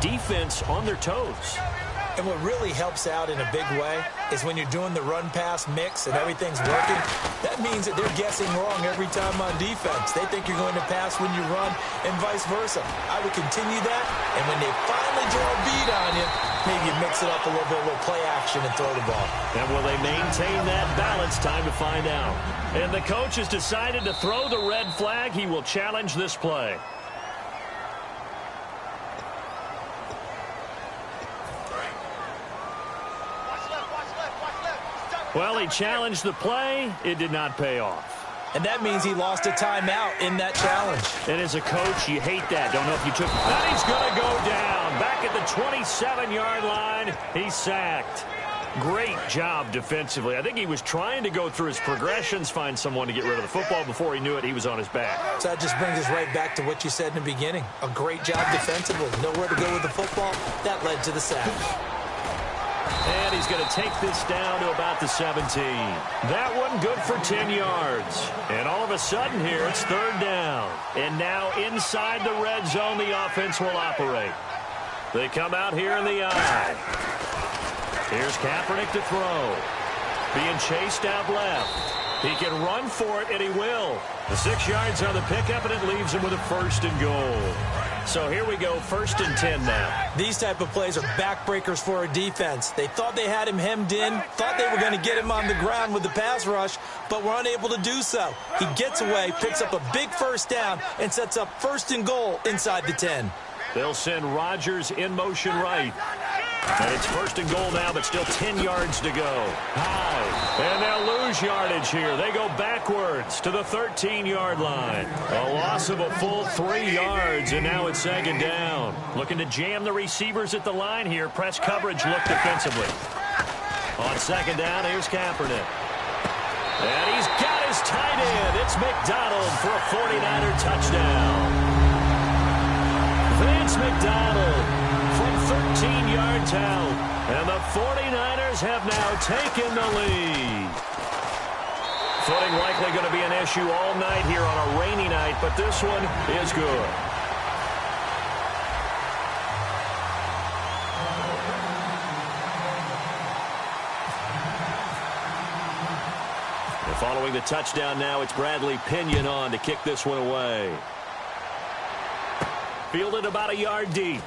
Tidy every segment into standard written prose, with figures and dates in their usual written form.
defense on their toes. And what really helps out in a big way is when you're doing the run-pass mix and everything's working, that means that they're guessing wrong every time on defense. They think you're going to pass when you run and vice versa. I would continue that, and when they finally draw a beat on you, maybe you mix it up a little bit, a little play action and throw the ball. And will they maintain that balance? Time to find out. And the coach has decided to throw the red flag. He will challenge this play. Well, he challenged the play. It did not pay off. And that means he lost a timeout in that challenge. And as a coach, you hate that. Don't know if you took... And he's going to go down. Back at the 27-yard line. He's sacked. Great job defensively. I think he was trying to go through his progressions, find someone to get rid of the football. Before he knew it, he was on his back. So that just brings us right back to what you said in the beginning. A great job defensively. Nowhere to go with the football. That led to the sack. And he's going to take this down to about the 17. That one good for 10 yards. And all of a sudden here, it's third down. And now inside the red zone, the offense will operate. They come out here in the eye. Here's Kaepernick to throw. Being chased out left. He can run for it, and he will. The 6 yards on the pickup, and it leaves him with a 1st and goal. So here we go, 1st and 10 now. These type of plays are backbreakers for a defense. They thought they had him hemmed in, thought they were going to get him on the ground with the pass rush, but were unable to do so. He gets away, picks up a big 1st down, and sets up 1st and goal inside the 10. They'll send Rodgers in motion right. And it's 1st and goal now, but still 10 yards to go. High. And they'll lose yardage here. They go backwards to the 13-yard line. A loss of a full 3 yards, and now it's 2nd down. Looking to jam the receivers at the line here. Press coverage look defensively. On 2nd down, here's Kaepernick. And he's got his tight end. It's McDonald for a 49er touchdown. Vance McDonald from 13 yards out. And the 49ers have now taken the lead. Footing likely going to be an issue all night here on a rainy night, but this one is good. And following the touchdown now, it's Bradley Pinion on to kick this one away. Fielded about a yard deep.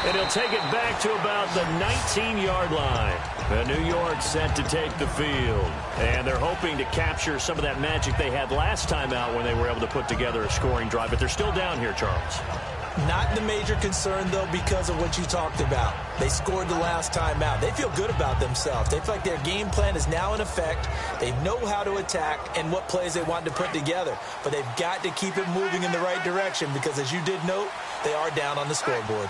And he'll take it back to about the 19-yard line. And New York set to take the field. And they're hoping to capture some of that magic they had last time out when they were able to put together a scoring drive. But they're still down here, Charles. Not the major concern, though, because of what you talked about. They scored the last time out. They feel good about themselves. They feel like their game plan is now in effect. They know how to attack and what plays they want to put together. But they've got to keep it moving in the right direction because, as you did note, they are down on the scoreboard.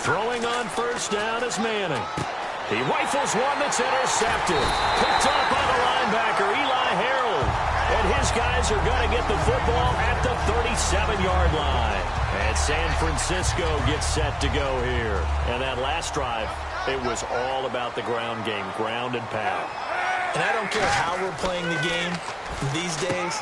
Throwing on 1st down is Manning. He rifles one that's intercepted. Picked up by the linebacker, Eli Harold. And his guys are going to get the football at the 37-yard line. And San Francisco gets set to go here. And that last drive, it was all about the ground game, ground and pound. And I don't care how we're playing the game these days,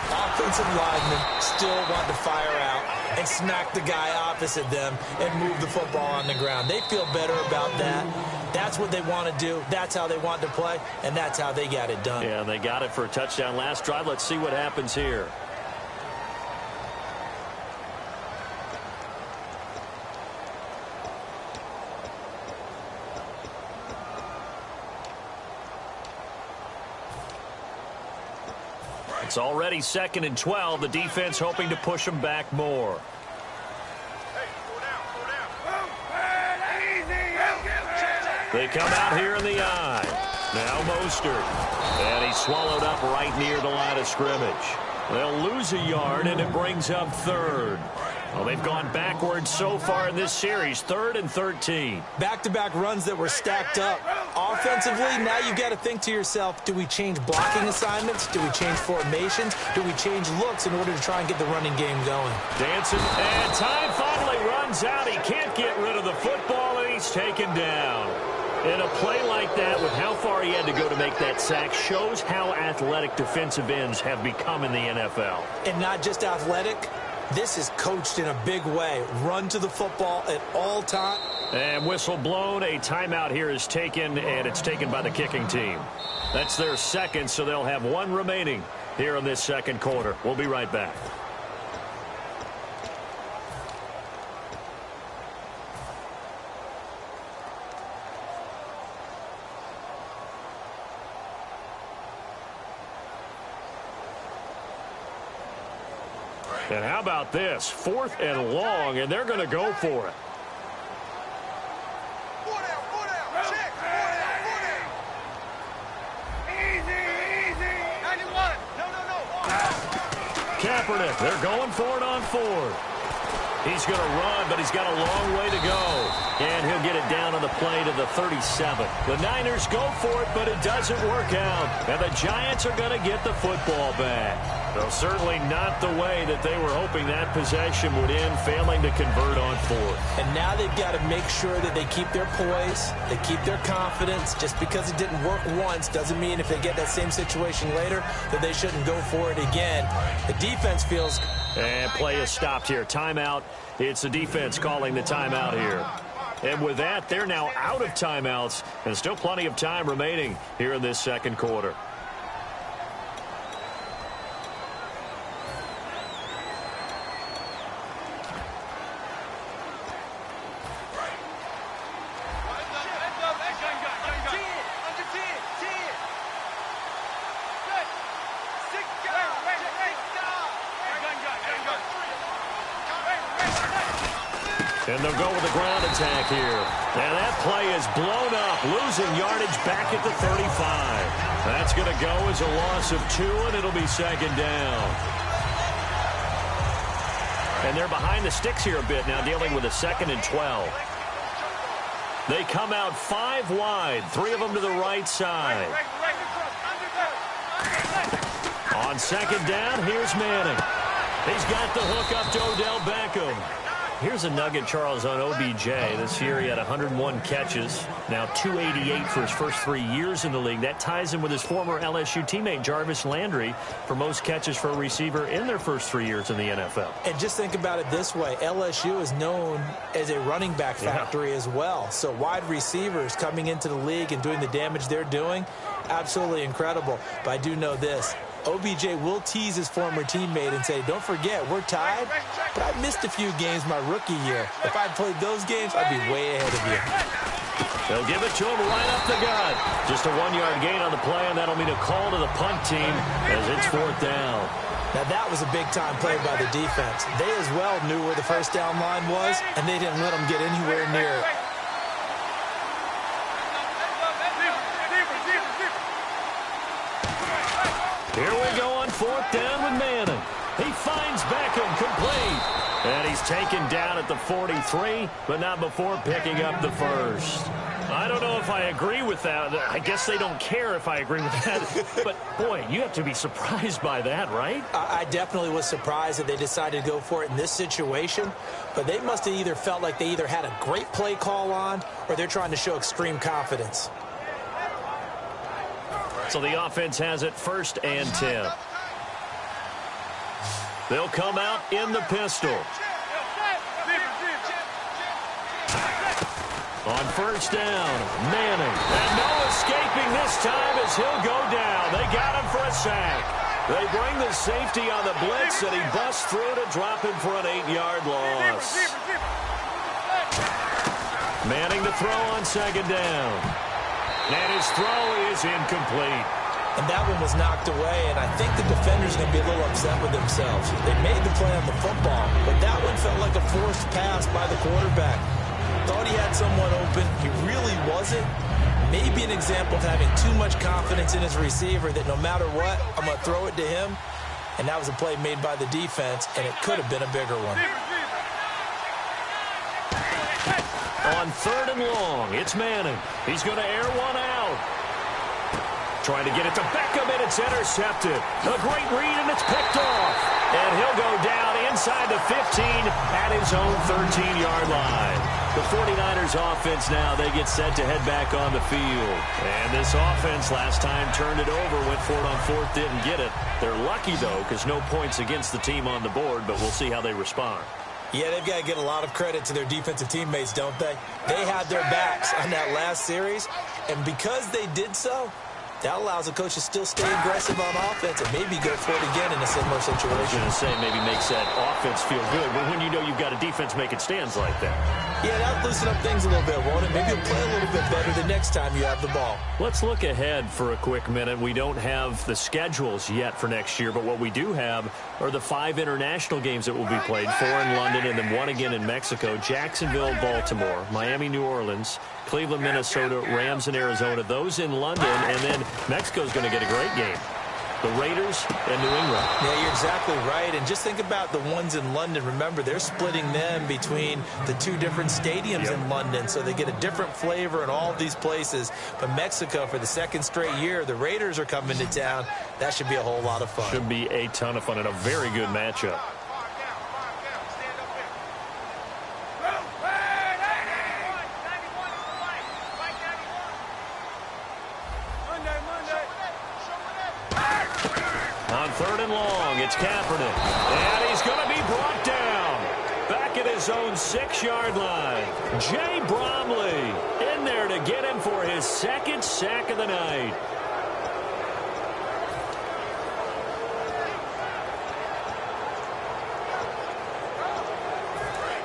offensive linemen still want to fire out and smack the guy opposite them and move the football on the ground. They feel better about that. That's what they want to do. That's how they want to play, and that's how they got it done. Yeah, they got it for a touchdown last drive. Let's see what happens here. It's already 2nd and 12. The defense hoping to push them back more. They come out here in the eye. Now Mostert. And he's swallowed up right near the line of scrimmage. They'll lose a yard, and it brings up 3rd. Well, they've gone backwards so far in this series, 3rd and 13. Back-to-back runs that were stacked up. Offensively, now you've got to think to yourself, do we change blocking assignments? Do we change formations? Do we change looks in order to try and get the running game going? Dancing, and time finally runs out. He can't get rid of the football, and he's taken down. And a play like that, with how far he had to go to make that sack, shows how athletic defensive ends have become in the NFL. And not just athletic, this is coached in a big way. Run to the football at all times. And whistle blown, a timeout here is taken, and it's taken by the kicking team. That's their second, so they'll have one remaining here in this second quarter. We'll be right back. And how about this? 4th and long, and they're going to go for it. Kaepernick, they're going for it on 4th. He's going to run, but he's got a long way to go. And he'll get it down on the play to the 37. The Niners go for it, but it doesn't work out. And the Giants are going to get the football back. Though certainly not the way that they were hoping that possession would end, failing to convert on 4th. And now they've got to make sure that they keep their poise, they keep their confidence. Just because it didn't work once doesn't mean if they get that same situation later that they shouldn't go for it again. The defense feels... And play is stopped here. Timeout. It's the defense calling the timeout here. And with that, they're now out of timeouts, and still plenty of time remaining here in this second quarter. And they'll go with a ground attack here. And that play is blown up, losing yardage back at the 35. That's going to go as a loss of 2, and it'll be second down. And they're behind the sticks here a bit now, dealing with a 2nd and 12. They come out 5 wide, 3 of them to the right side. On second down, here's Manning. He's got the hook up to Odell Beckham. Here's a nugget, Charles, on OBJ. This year he had 101 catches, now 288 for his first 3 years in the league. That ties him with his former LSU teammate Jarvis Landry for most catches for a receiver in their first 3 years in the NFL. And just think about it this way. LSU is known as a running back factory as well. So wide receivers coming into the league and doing the damage they're doing, absolutely incredible. But I do know this. OBJ will tease his former teammate and say, don't forget, we're tied, but I missed a few games my rookie year. If I'd played those games, I'd be way ahead of you. They'll give it to him right up the gut. Just a 1-yard gain on the play, and that'll mean a call to the punt team as it's 4th down. Now, that was a big-time play by the defense. They as well knew where the first down line was, and they didn't let them get anywhere near it. Here we go on 4th down with Manning. He finds Beckham complete. And he's taken down at the 43, but not before picking up the first. I don't know if I agree with that. I guess they don't care if I agree with that. But, boy, you have to be surprised by that, right? I definitely was surprised that they decided to go for it in this situation. But they must have either felt like they either had a great play call on or they're trying to show extreme confidence. So the offense has it 1st and 10. They'll come out in the pistol. On 1st down, Manning. And no escaping this time as he'll go down. They got him for a sack. They bring the safety on the blitz, and he busts through to drop him for an 8-yard loss. Manning to throw on 2nd down. And his throw is incomplete. And that one was knocked away, and I think the defender's going to be a little upset with themselves. They made the play on the football, but that one felt like a forced pass by the quarterback. Thought he had someone open. He really wasn't. Maybe an example of having too much confidence in his receiver that no matter what, I'm going to throw it to him. And that was a play made by the defense, and it could have been a bigger one. On 3rd and long, it's Manning. He's going to air one out. Trying to get it to Beckham, and it's intercepted. A great read, and it's picked off. And he'll go down inside the 15 at his own 13-yard line. The 49ers offense now, they get set to head back on the field. And this offense last time turned it over, went for it on fourth, didn't get it. They're lucky, though, because no points against the team on the board, but we'll see how they respond. Yeah, they've got to get a lot of credit to their defensive teammates, don't they? They had their backs on that last series, and because they did so, that allows the coach to still stay aggressive on offense and maybe go for it again in a similar situation. I was going to say maybe makes that offense feel good when you know you've got a defense making stands like that. Yeah, that'll loosen up things a little bit, won't it? Maybe you'll play a little bit better the next time you have the ball. Let's look ahead for a quick minute. We don't have the schedules yet for next year, but what we do have are the 5 international games that will be played, 4 in London and then 1 again in Mexico, Jacksonville, Baltimore, Miami, New Orleans, Cleveland, Minnesota, Rams, and Arizona. Those in London, and then Mexico's going to get a great game. The Raiders and New England. Yeah, you're exactly right. And just think about the ones in London. Remember, they're splitting them between the 2 different stadiums in London, so they get a different flavor in all of these places. But Mexico, for the 2nd straight year, the Raiders are coming to town. That should be a whole lot of fun. Should be a ton of fun and a very good matchup. On 3rd and long, it's Kaepernick. And he's going to be brought down. Back at his own 6-yard line. Jay Bromley in there to get him for his 2nd sack of the night.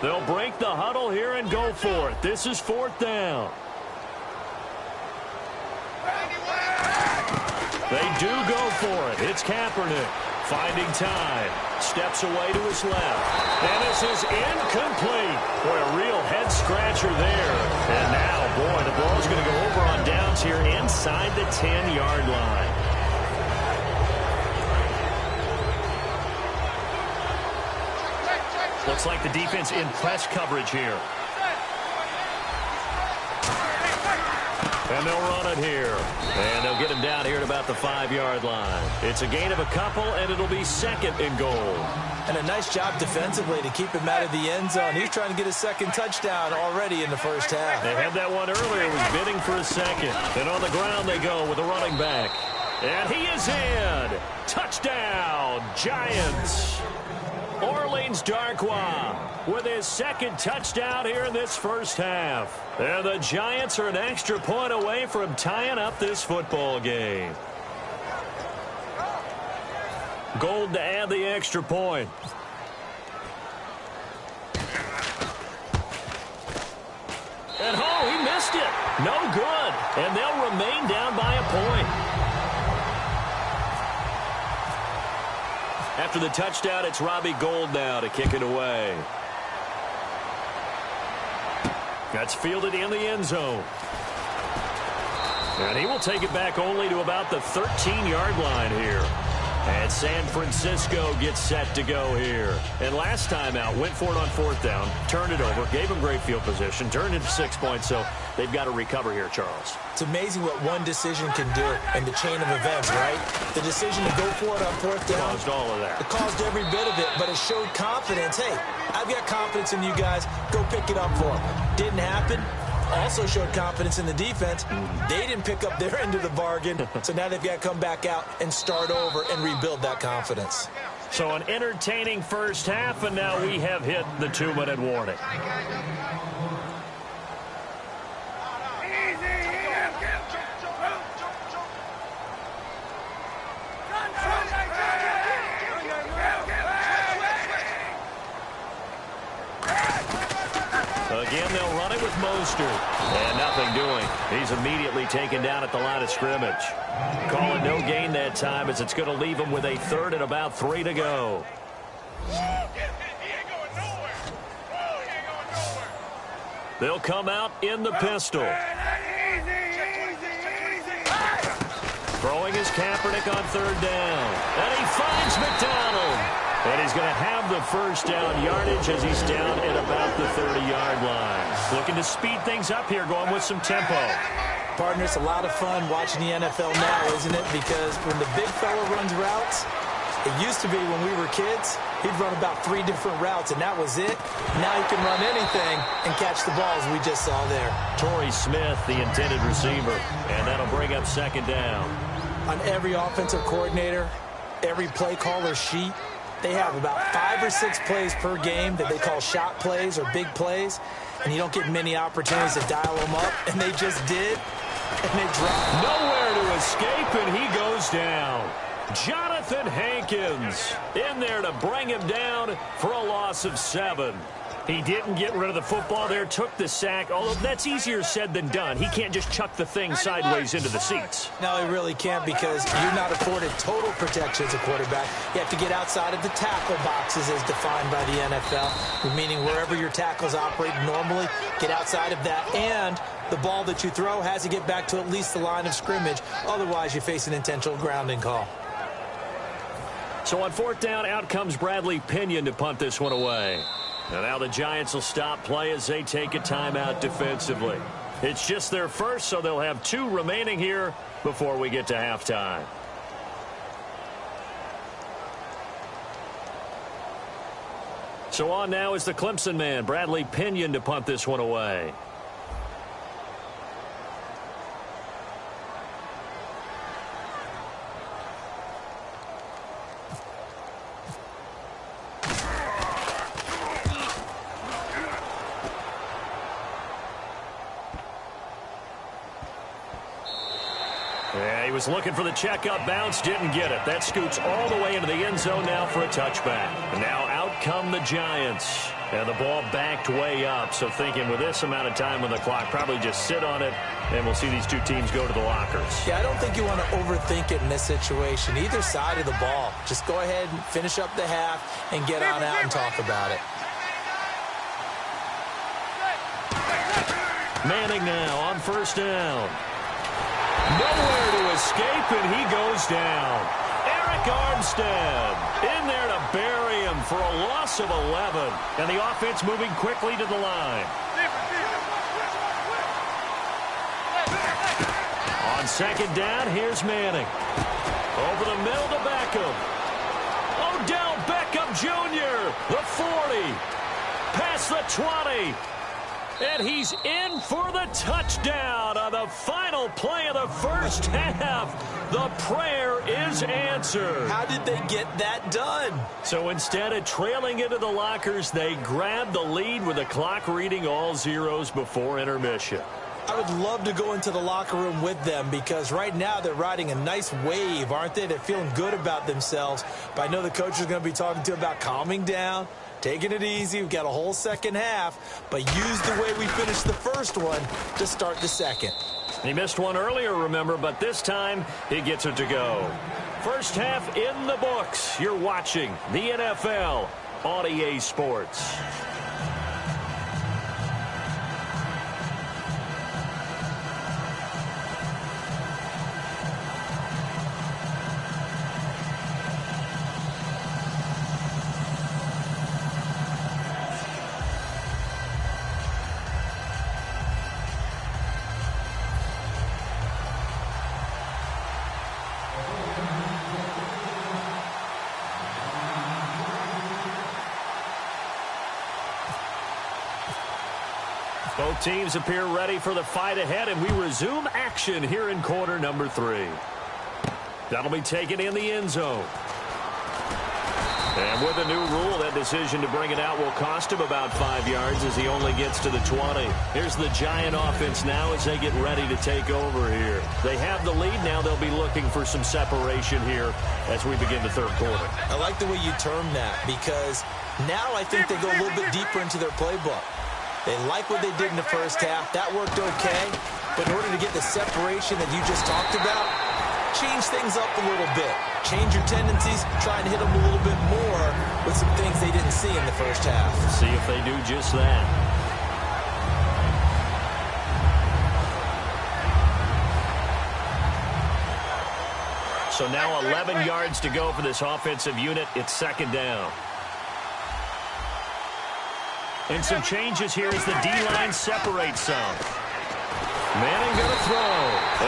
They'll break the huddle here and go for it. This is 4th down. They do go for it. It's Kaepernick finding time. Steps away to his left. And this is incomplete. Boy, a real head-scratcher there. And now, boy, the ball's going to go over on downs here inside the 10-yard line. Looks like the defense in press coverage here. And they'll run it here. And they'll get him down here at about the 5-yard line. It's a gain of a couple, and it'll be 2nd and goal. And a nice job defensively to keep him out of the end zone. He's trying to get a 2nd touchdown already in the first half. They had that one earlier. Was bidding for a 2nd. And on the ground they go with a running back. And he is in. Touchdown, Giants. Orleans Darkwa with his 2nd touchdown here in this first half. And the Giants are an extra point away from tying up this football game. Gold to add the extra point. And he missed it. No good. And they'll remain down by a point. After the touchdown, it's Robbie Gould now to kick it away. That's fielded in the end zone. And he will take it back only to about the 13-yard line here. And San Francisco gets set to go here. And last time out, went for it on 4th down, turned it over, gave him great field position, turned it to 6 points, so they've got to recover here, Charles. It's amazing what one decision can do in the chain of events, right? The decision to go for it on 4th down. Caused all of that. It caused every bit of it, but it showed confidence. Hey, I've got confidence in you guys. Go pick it up for them. Didn't happen. Also showed confidence in the defense. They didn't pick up their end of the bargain, so now they've got to come back out and start over and rebuild that confidence. So an entertaining first half, and now we have hit the 2-minute warning. Again, they'll run it with Mostert. And nothing doing. He's immediately taken down at the line of scrimmage. Call it no gain that time as it's going to leave him with a 3rd and about 3 to go. They'll come out in the pistol. Throwing his Kaepernick on 3rd down. And he finds McDonald. And he's going to have the first down yardage as he's down at about the 30-yard line. Looking to speed things up here, going with some tempo. Partner, it's a lot of fun watching the NFL now, isn't it? Because when the big fella runs routes, It used to be when we were kids, he'd run about 3 different routes, and that was it. Now he can run anything and catch the balls we just saw there. Torrey Smith, the intended receiver, and that'll bring up second down. On every offensive coordinator, every play caller sheet, they have about 5 or 6 plays per game that they call shot plays or big plays, and you don't get many opportunities to dial them up, and they just did, and they dropped. Nowhere to escape, and he goes down. Jonathan Hankins in there to bring him down for a loss of 7. He didn't get rid of the football there, took the sack, although that's easier said than done. He can't just chuck the thing sideways into the seats. No, he really can't, because you're not afforded total protection as a quarterback. You have to get outside of the tackle boxes as defined by the NFL, meaning wherever your tackles operate normally, get outside of that, and the ball that you throw has to get back to at least the line of scrimmage. Otherwise, you face an intentional grounding call. So on 4th down, out comes Bradley Pinion to punt this one away. And now the Giants will stop play as they take a timeout defensively. It's just their first, so they'll have 2 remaining here before we get to halftime. So on now is the Clemson man, Bradley Pinion, to punt this one away. Yeah, he was looking for the checkup bounce, didn't get it. That scoots all the way into the end zone now for a touchback. And now out come the Giants. And the ball backed way up. So thinking with this amount of time on the clock, probably just sit on it, and we'll see these 2 teams go to the lockers. Yeah, I don't think you want to overthink it in this situation. Either side of the ball. Just go ahead and finish up the half and get on out and talk about it. Manning now on 1st down. Nowhere to escape, and he goes down. Eric Armstead in there to bury him for a loss of 11. And the offense moving quickly to the line. On 2nd down, here's Manning. Over the middle to Beckham. Odell Beckham Jr., the 40. Past the 20. And he's in for the touchdown on the final play of the first half. The prayer is answered. How did they get that done? So instead of trailing into the lockers, they grabbed the lead with the clock reading all zeros before intermission. I would love to go into the locker room with them, because right now they're riding a nice wave, aren't they? They're feeling good about themselves. But I know the coach is going to be talking to them about calming down, taking it easy. We've got a whole second half, but use the way we finished the first one to start the second. He missed one earlier, remember, but this time he gets it to go. First half in the books. You're watching the NFL on EA Sports. Both teams appear ready for the fight ahead, and we resume action here in quarter number 3. That'll be taken in the end zone. And with a new rule, that decision to bring it out will cost him about 5 yards as he only gets to the 20. Here's the Giant offense now as they get ready to take over here. They have the lead. Now they'll be looking for some separation here as we begin the third quarter. I like the way you term that, because now I think they go a little bit deeper into their playbook. They like what they did in the first half. That worked okay. But in order to get the separation that you just talked about, change things up a little bit. Change your tendencies. Try and hit them a little bit more with some things they didn't see in the first half. See if they do just that. So now 11 yards to go for this offensive unit. It's second down. And some changes here as the D-line separates some. Manning going to throw.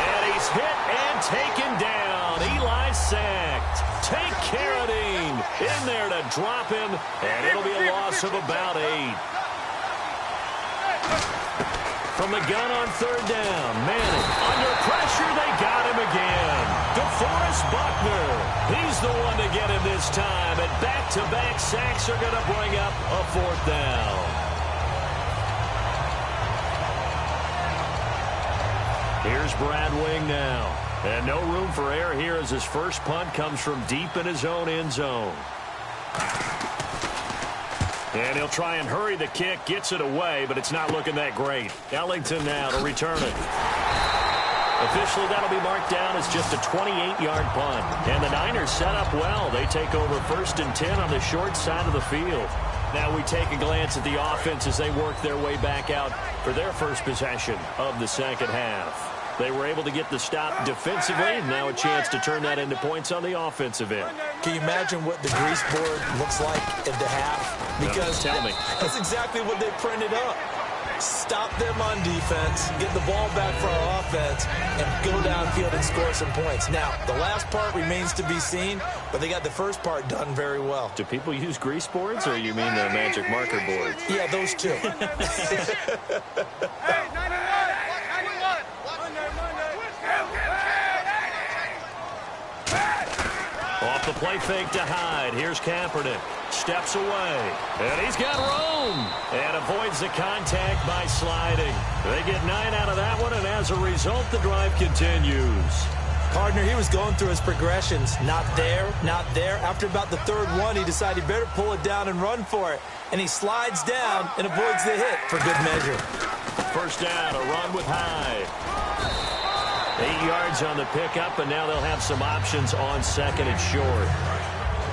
And he's hit and taken down. Eli sacked. take Carradine in there to drop him, and it'll be a loss of about 8. From the gun on third down, Manning under pressure, they got him again. DeForest Buckner, he's the one to get him this time, and back-to-back sacks are going to bring up a 4th down. Here's Brad Wing now. And no room for error here as his first punt comes from deep in his own end zone. And he'll try and hurry the kick, gets it away, but it's not looking that great. Ellington now to return it. Officially, that'll be marked down as just a 28-yard punt. And the Niners set up well. They take over 1st and 10 on the short side of the field. Now we take a glance at the offense as they work their way back out for their first possession of the second half. They were able to get the stop defensively. Now a chance to turn that into points on the offensive end. Can you imagine what the grease board looks like at the half? Because tell me. That's exactly what they printed up. Stop them on defense, get the ball back for our offense, and go downfield and score some points. Now, the last part remains to be seen, but they got the first part done very well. Do people use grease boards, or you mean the magic marker boards? Yeah, those two. Off the play fake to Hyde. Here's Kaepernick. Steps away. And he's got room. And avoids the contact by sliding. They get 9 out of that one, and as a result, the drive continues. Partner, he was going through his progressions. Not there, not there. After about the third one, he decided he better pull it down and run for it. And he slides down and avoids the hit for good measure. First down, a run with Hyde. 8 yards on the pickup, and now they'll have some options on 2nd and short.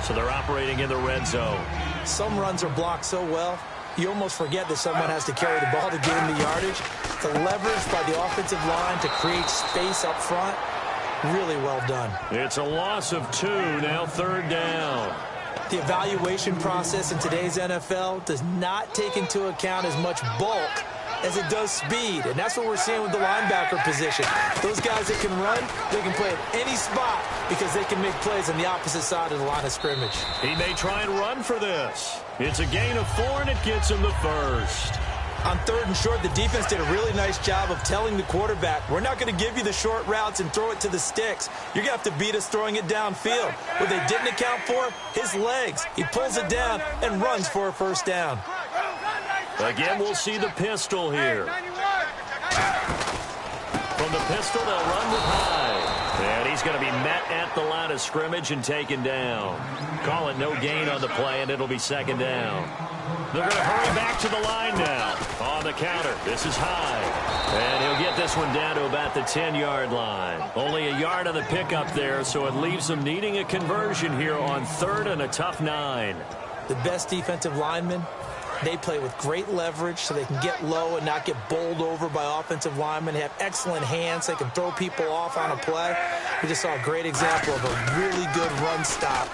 So they're operating in the red zone. Some runs are blocked so well, you almost forget that someone has to carry the ball to gain the yardage. The leverage by the offensive line to create space up front, really well done. It's a loss of 2, now 3rd down. The evaluation process in today's NFL does not take into account as much bulk as it does speed, and that's what we're seeing with the linebacker position. Those guys that can run, they can play at any spot because they can make plays on the opposite side of the line of scrimmage. He may try and run for this. It's a gain of 4, and it gets him the first. On 3rd and short, the defense did a really nice job of telling the quarterback, we're not going to give you the short routes and throw it to the sticks. You're going to have to beat us throwing it downfield. What they didn't account for, his legs. He pulls it down and runs for a first down. Again, we'll see the pistol here. From the pistol, they'll run with Hyde. And he's going to be met at the line of scrimmage and taken down. Call it no gain on the play, and it'll be 2nd down. They're going to hurry back to the line now. On the counter, this is Hyde. And he'll get this one down to about the 10-yard line. Only a yard on the pickup there, so it leaves them needing a conversion here on 3rd and a tough 9. The best defensive linemen, they play with great leverage so they can get low and not get bowled over by offensive linemen. They have excellent hands. They can throw people off on a play. We just saw a great example of a really good run stop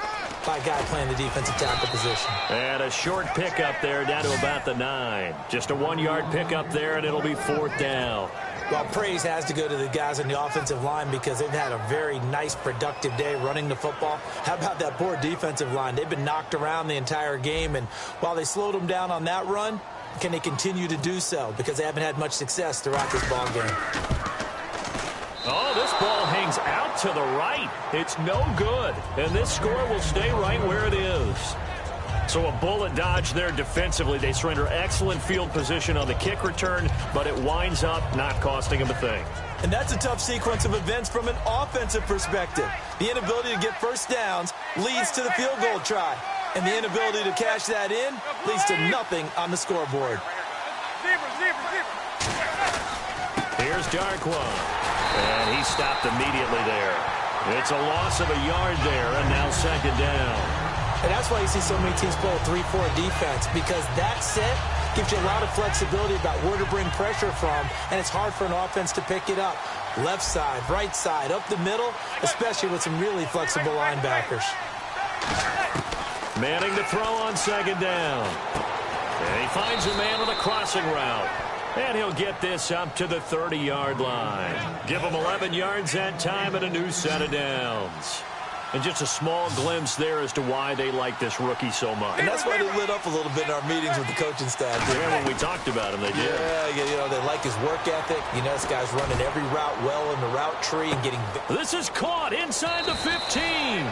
by a guy playing the defensive tackle position. And a short pickup there down to about the 9. Just a 1-yard pickup there, and it'll be 4th down. Well, praise has to go to the guys on the offensive line because they've had a very nice, productive day running the football. How about that poor defensive line? They've been knocked around the entire game, and while they slowed them down on that run, can they continue to do so? Because they haven't had much success throughout this ball game. Oh, this ball hangs out to the right. It's no good, and this score will stay right where it is. So a bullet dodge there defensively. They surrender excellent field position on the kick return, but it winds up not costing them a thing. And that's a tough sequence of events from an offensive perspective. The inability to get first downs leads to the field goal try. And the inability to cash that in leads to nothing on the scoreboard. Here's Darkwa. And he stopped immediately there. It's a loss of a yard there, and now 2nd down. And that's why you see so many teams play a 3-4 defense, because that set gives you a lot of flexibility about where to bring pressure from, and it's hard for an offense to pick it up. Left side, right side, up the middle, especially with some really flexible linebackers. Manning to throw on 2nd down. And he finds a man with a crossing route. And he'll get this up to the 30-yard line. Give him 11 yards that time and a new set of downs. And just a small glimpse there as to why they like this rookie so much. And that's why they lit up a little bit in our meetings with the coaching staff. Yeah, when we talked about him, they did. Yeah, they like his work ethic. You know, this guy's running every route well in the route tree and getting... This is caught inside the 15.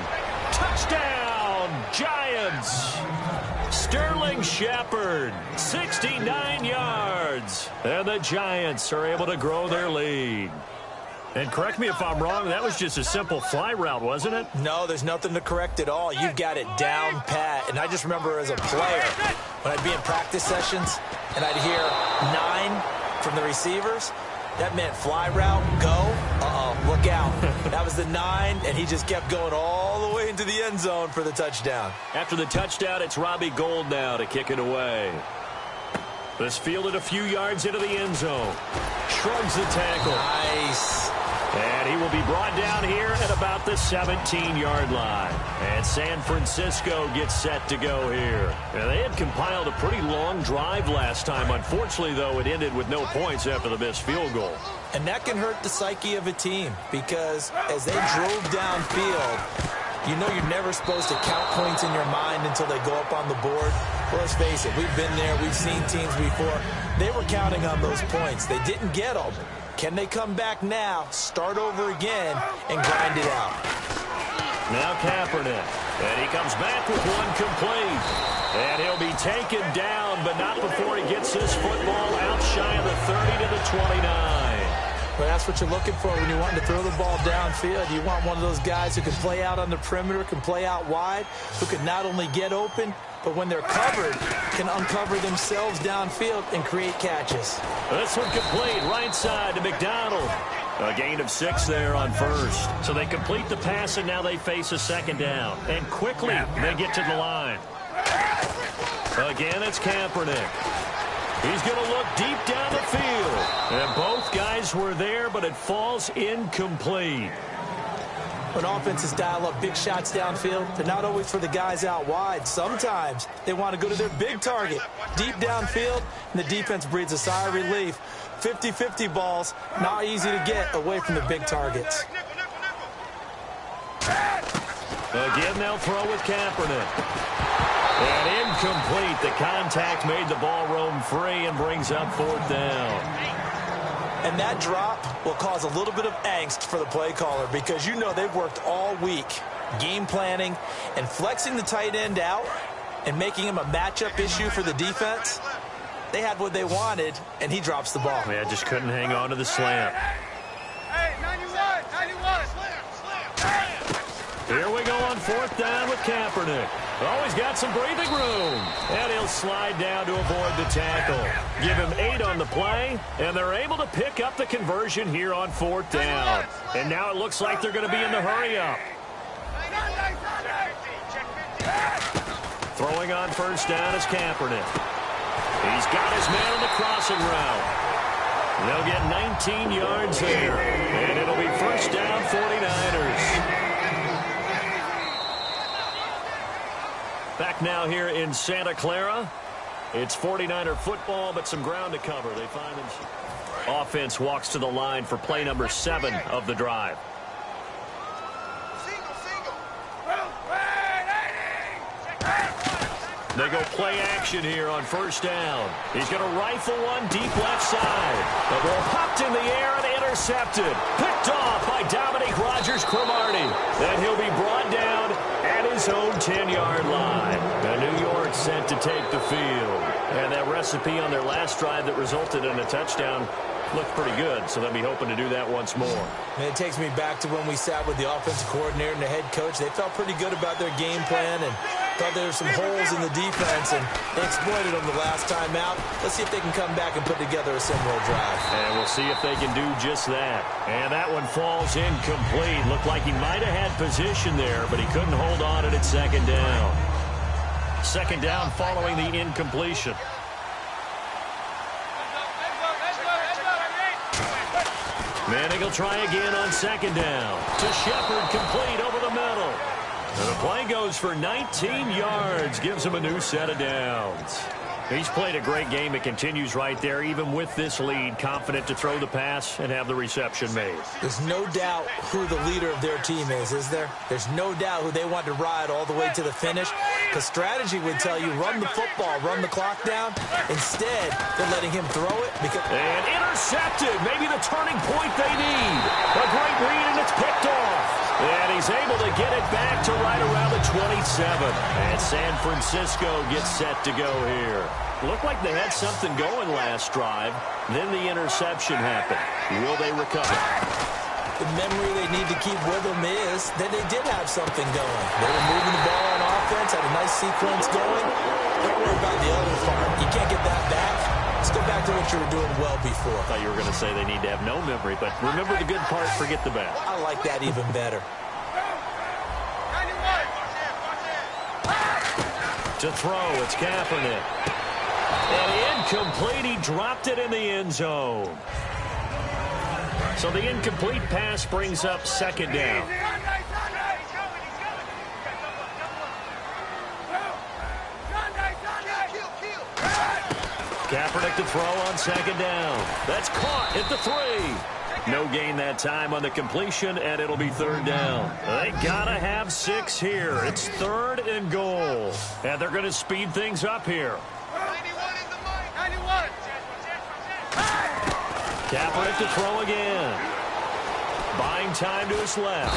Touchdown, Giants. Sterling Shepard, 69 yards. And the Giants are able to grow their lead. And correct me if I'm wrong, that was just a simple fly route, wasn't it? No, there's nothing to correct at all. You've got it down pat. And I just remember as a player, when I'd be in practice sessions and I'd hear 9 from the receivers, that meant fly route, go, look out. That was the 9, and he just kept going all the way into the end zone for the touchdown. After the touchdown, it's Robbie Gould now to kick it away. This fielded a few yards into the end zone. Shrugs the tackle. Nice. And he will be brought down here at about the 17-yard line. And San Francisco gets set to go here. And they had compiled a pretty long drive last time. Unfortunately, though, it ended with no points after the missed field goal. And that can hurt the psyche of a team because as they drove downfield, you know you're never supposed to count points in your mind until they go up on the board. Well, let's face it, we've been there. We've seen teams before. They were counting on those points. They didn't get them. Can they come back now, start over again, and grind it out? Now Kaepernick. And he comes back with one complete. And he'll be taken down, but not before he gets this football out shy of the 30 to the 29. Well, that's what you're looking for when you want to throw the ball downfield. You want one of those guys who can play out on the perimeter, can play out wide, who can not only get open, but when they're covered, can uncover themselves downfield and create catches. This one complete, right side to McDonald. A gain of 6 there on first. So they complete the pass, and now they face a second down. And quickly, they get to the line. Again, it's Kaepernick. He's going to look deep down the field. And both guys were there, but it falls incomplete. When offenses dial up big shots downfield, they're not always for the guys out wide. Sometimes they want to go to their big target, deep downfield, and the defense breathes a sigh of relief. 50-50 balls, not easy to get away from the big targets. Again, they'll throw with Kaepernick. And incomplete. The contact made the ball roam free and brings up 4th down. And that drop will cause a little bit of angst for the play caller because you know they've worked all week game planning and flexing the tight end out and making him a matchup issue for the defense. They had what they wanted, and he drops the ball. Yeah, just couldn't hang on to the slant. Hey, 91, slam. Here we go on 4th down with Kaepernick. Oh, he's got some breathing room. And he'll slide down to avoid the tackle. Give him 8 on the play, and they're able to pick up the conversion here on 4th down. And now it looks like they're going to be in the hurry-up. Throwing on 1st down is Kaepernick. He's got his man on the crossing route. They'll get 19 yards there. And it'll be 1st down 49ers. Back now here in Santa Clara. It's 49er football, but some ground to cover. They find themselves. Offense walks to the line for play number 7 of the drive. They go play action here on 1st down. He's going to rifle one deep left side. The ball popped in the air and intercepted. Picked off by Dominique Rodgers-Cromartie. And he'll be brought down at his own 10-yard line. And New York sent to take the field. And that recipe on their last drive that resulted in a touchdown looked pretty good, so they'll be hoping to do that once more. And it takes me back to when we sat with the offensive coordinator and the head coach. They felt pretty good about their game plan and thought there were some holes in the defense, and they exploited them the last time out. Let's see if they can come back and put together a similar drive. And we'll see if they can do just that. And that one falls incomplete. Looked like he might have had position there, but he couldn't hold on at 2nd down. 2nd down following the incompletion. Manning will try again on 2nd down. To Shepard, complete over the middle. And the play goes for 19 yards. Gives him a new set of downs. He's played a great game. It continues right there, even with this lead, confident to throw the pass and have the reception made. There's no doubt who the leader of their team is there? There's no doubt who they want to ride all the way to the finish, because strategy would tell you run the football, run the clock down. Instead, they're letting him throw it. And intercepted. Maybe the turning point they need. A great read, and it's picked off. And he's able to get it back to right around the 27. And San Francisco gets set to go here. Looked like they had something going last drive. Then the interception happened. Will they recover? The memory they need to keep with them is that they did have something going. They were moving the ball on offense, had a nice sequence going. Don't worry about the other part. You can't get that back. Let's go back to what you were doing well before. I thought you were going to say they need to have no memory, but remember the good part, forget the bad. I like that even better. To throw, it's Kaepernick. And incomplete, he dropped it in the end zone. So the incomplete pass brings up second down. Kaepernick to throw on second down. That's caught at the 3. No gain that time on the completion, and it'll be third down. They gotta have 6 here. It's 3rd and goal. And they're going to speed things up here. 91. Kaepernick to throw again. Buying time to his left.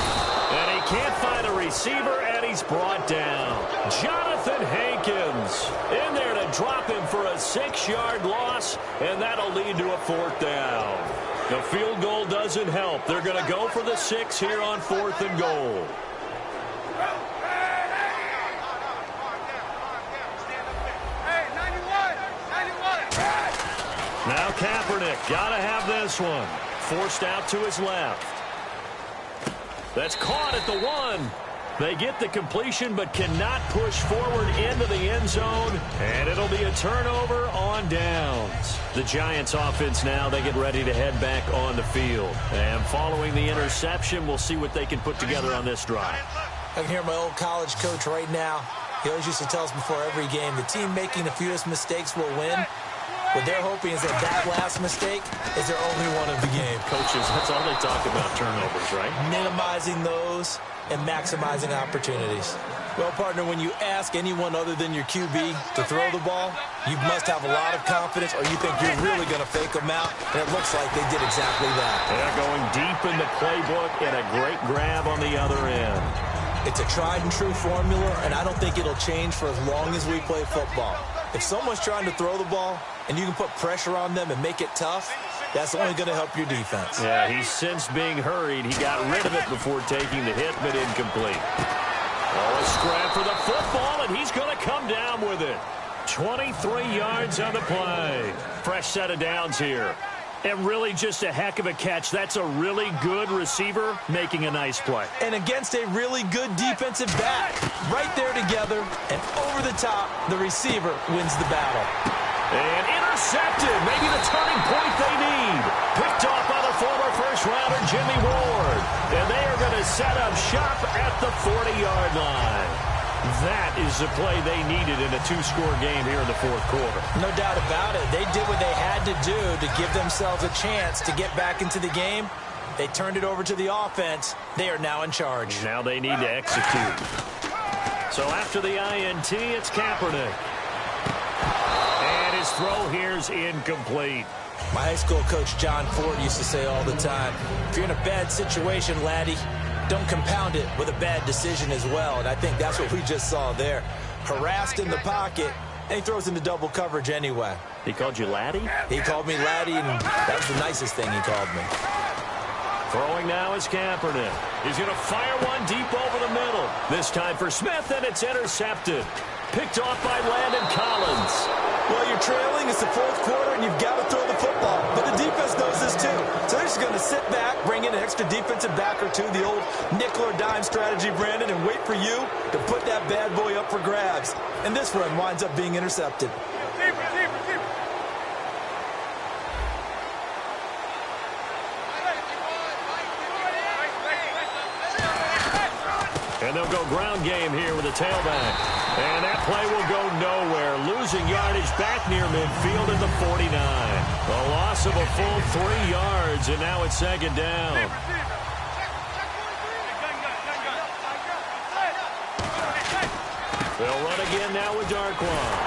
And he can't find a receiver, and he's brought down. Jonathan Hankins in there to drop him for a 6-yard loss, and that'll lead to a 4th down. The field goal doesn't help. They're going to go for the 6 here on 4th and goal. Now Kaepernick, got to have this one. Forced out to his left. That's caught at the 1. They get the completion but cannot push forward into the end zone, and it'll be a turnover on downs. The Giants offense now, they get ready to head back on the field. And following the interception, we'll see what they can put together on this drive. I can hear my old college coach right now. He always used to tell us before every game, the team making the fewest mistakes will win. What they're hoping is that last mistake is their only one of the game. Coaches, that's all they talk about, turnovers, right? Minimizing those and maximizing opportunities. Well, partner, when you ask anyone other than your QB to throw the ball, you must have a lot of confidence, or you think you're really going to fake them out, and it looks like they did exactly that. They're going deep in the playbook and a great grab on the other end. It's a tried-and-true formula, and I don't think it'll change for as long as we play football. If someone's trying to throw the ball and you can put pressure on them and make it tough, that's only going to help your defense. Yeah, he's since being hurried. He got rid of it before taking the hit, but incomplete. Oh, a scrap for the football, and he's going to come down with it. 23 yards on the play. Fresh set of downs here. And really just a heck of a catch. That's a really good receiver making a nice play. And against a really good defensive back. Right there together and over the top, the receiver wins the battle. And intercepted. Maybe the turning point they need. Picked off by the former first-rounder Jimmy Ward. And they are going to set up shop at the 40-yard line. That is the play they needed in a 2-score game here in the 4th quarter. No doubt about it. They did what they had to do to give themselves a chance to get back into the game. They turned it over to the offense. They are now in charge. Now they need to execute. So after the INT, it's Kaepernick. And his throw here's incomplete. My high school coach, John Ford, used to say all the time, if you're in a bad situation, laddie, don't compound it with a bad decision as well. And I think that's what we just saw there. Harassed in the pocket, and he throws into double coverage anyway. He called you laddie? He called me laddie, and that was the nicest thing he called me. Throwing now is Kaepernick. He's going to fire one deep over the middle. This time for Smith, and it's intercepted. Picked off by Landon Collins. Well, you're trailing. It's the 4th quarter, and you've got to throw the football. But the defense knows this, too. So they're just going to sit back, bring in an extra defensive back or two, the old nickel or dime strategy, Brandon, and wait for you to put that bad boy up for grabs. And this one winds up being intercepted. And they'll go ground game here with a tailback. And that play will go nowhere. losing yardage back near midfield at the 49. A loss of a full 3 yards, and now it's second down. They'll run again now with Darkwan.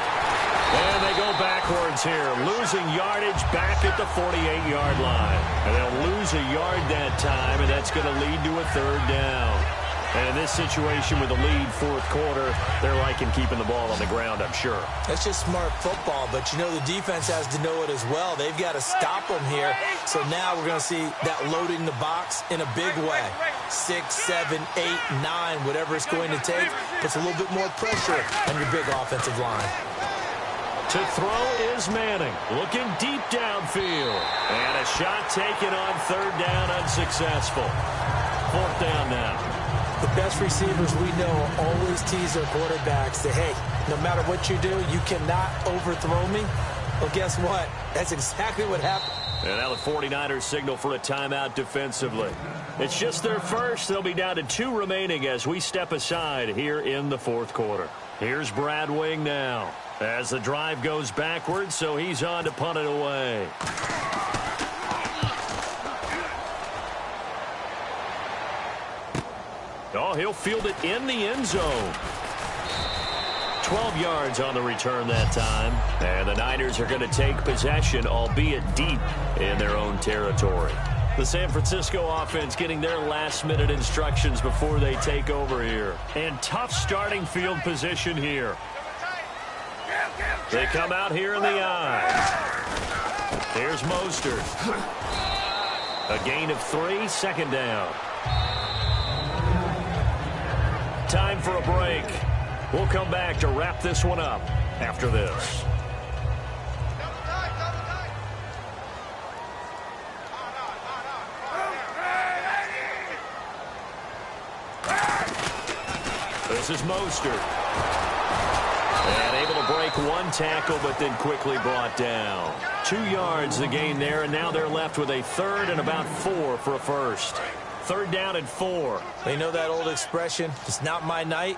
And they go backwards here, losing yardage back at the 48-yard line. And they'll lose a yard that time, and that's going to lead to a third down. And in this situation with the lead, fourth quarter, they're liking keeping the ball on the ground, I'm sure. That's just smart football, but you know the defense has to know it as well. They've got to stop them here. So now we're going to see that loading the box in a big way. 6, 7, 8, 9, whatever it's going to take, puts a little bit more pressure on your big offensive line. To throw is Manning, looking deep downfield. And a shot taken on third down, unsuccessful. Fourth down now. The best receivers we know always tease their quarterbacks that, hey, no matter what you do, you cannot overthrow me. Well, guess what? That's exactly what happened. And now the 49ers signal for a timeout defensively. It's just their first. They'll be down to 2 remaining as we step aside here in the fourth quarter. Here's Brad Wing now as the drive goes backwards, so he's on to punt it away. Oh, he'll field it in the end zone. 12 yards on the return that time. And the Niners are going to take possession, albeit deep in their own territory. The San Francisco offense getting their last-minute instructions before they take over here. And tough starting field position here. They come out here in the eye. Here's Mostert. A gain of 3, second down. Time for a break. We'll come back to wrap this one up after this. This is Mostert. And able to break one tackle, but then quickly brought down. 2 yards the gain there, and now they're left with a third and about 4 for a first. Third down and 4. They know that old expression, it's not my night.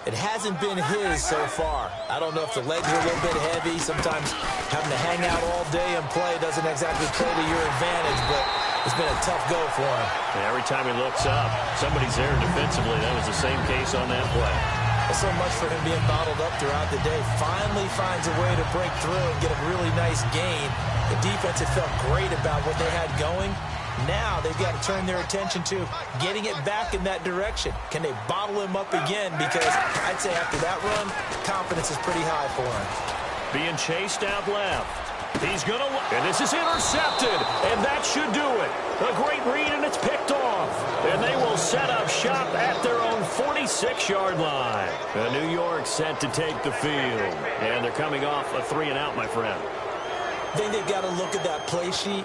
It hasn't been his so far. I don't know if the legs are a little bit heavy. Sometimes having to hang out all day and play doesn't exactly play to your advantage, but it's been a tough go for him. And every time he looks up, somebody's there defensively. That was the same case on that play. Well, so much for him being bottled up throughout the day. Finally finds a way to break through and get a really nice gain. The defense had felt great about what they had going. Now they've got to turn their attention to getting it back in that direction. Can they bottle him up again? Because I'd say after that run, confidence is pretty high for him. Being chased out left. He's going to... And this is intercepted. And that should do it. A great read, and it's picked off. And they will set up shop at their own 46-yard line. New York set to take the field. And they're coming off a 3-and-out, my friend. I think they've got to look at that play sheet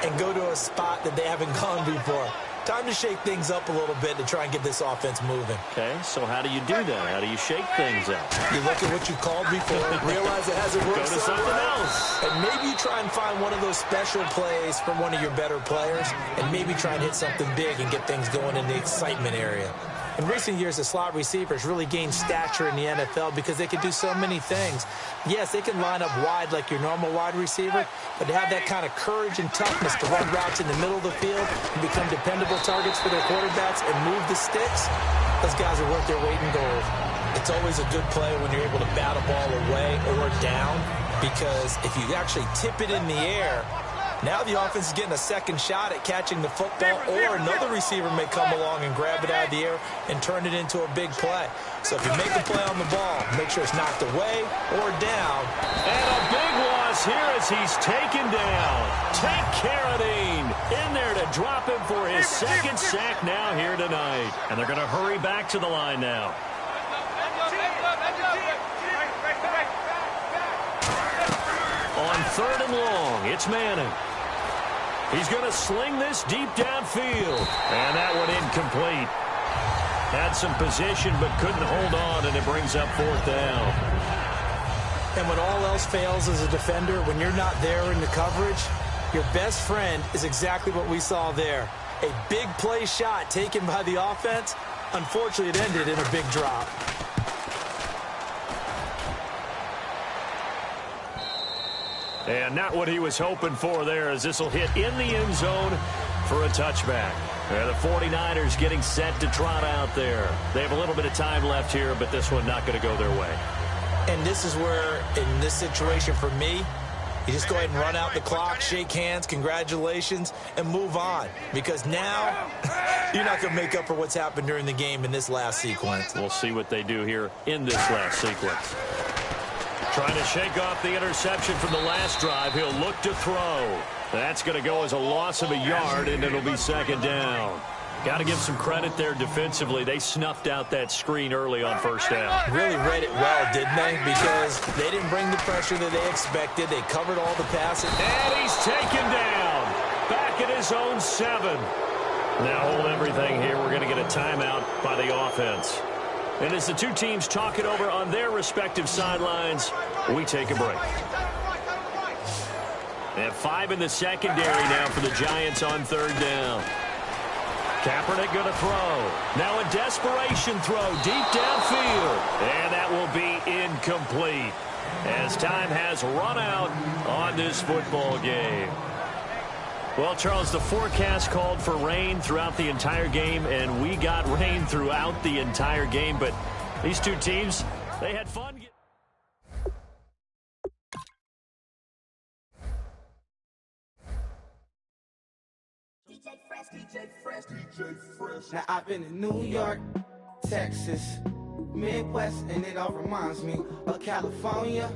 and go to a spot that they haven't gone before. Time to shake things up a little bit to try and get this offense moving. Okay, so how do you do that? How do you shake things up? You look at what you called before, realize it hasn't worked. Go to something else. And maybe you try and find one of those special plays from one of your better players, and maybe try and hit something big and get things going in the excitement area. In recent years, the slot receivers really gained stature in the NFL because they can do so many things. Yes, they can line up wide like your normal wide receiver, but to have that kind of courage and toughness to run routes in the middle of the field and become dependable targets for their quarterbacks and move the sticks, those guys are worth their weight in gold. It's always a good play when you're able to bat a ball away or down, because if you actually tip it in the air, now the offense is getting a second shot at catching the football, or another receiver may come along and grab it out of the air and turn it into a big play. So if you make a play on the ball, make sure it's knocked away or down. And a big loss here as he's taken down. Tank Carradine in there to drop him for his second sack now here tonight. And they're going to hurry back to the line now. On third and long, it's Manning. He's going to sling this deep downfield. And that one incomplete. Had some position but couldn't hold on, and it brings up fourth down. And when all else fails as a defender, when you're not there in the coverage, your best friend is exactly what we saw there. A big play shot taken by the offense. Unfortunately, it ended in a big drop. And not what he was hoping for there, as this will hit in the end zone for a touchback. The 49ers getting set to trot out there. They have a little bit of time left here, but this one not going to go their way. And this is where, in this situation for me, you just go ahead and run out the clock, shake hands, congratulations, and move on. Because now, you're not going to make up for what's happened during the game in this last sequence. We'll see what they do here in this last sequence. Trying to shake off the interception from the last drive. He'll look to throw. That's going to go as a loss of a yard, and it'll be second down. Got to give some credit there defensively. They snuffed out that screen early on first down. Really read it well, didn't they? Because they didn't bring the pressure that they expected. They covered all the passes. And he's taken down. Back at his own 7. Now hold everything here. We're going to get a timeout by the offense. And as the two teams talk it over on their respective sidelines, we take a break. They have 5 in the secondary now for the Giants on third down. Kaepernick going to throw. Now a desperation throw deep downfield. And that will be incomplete as time has run out on this football game. Well, Charles, the forecast called for rain throughout the entire game, and we got rain throughout the entire game. But these two teams, they had fun. Now I've been in New York, Texas, Midwest, and it all reminds me of California.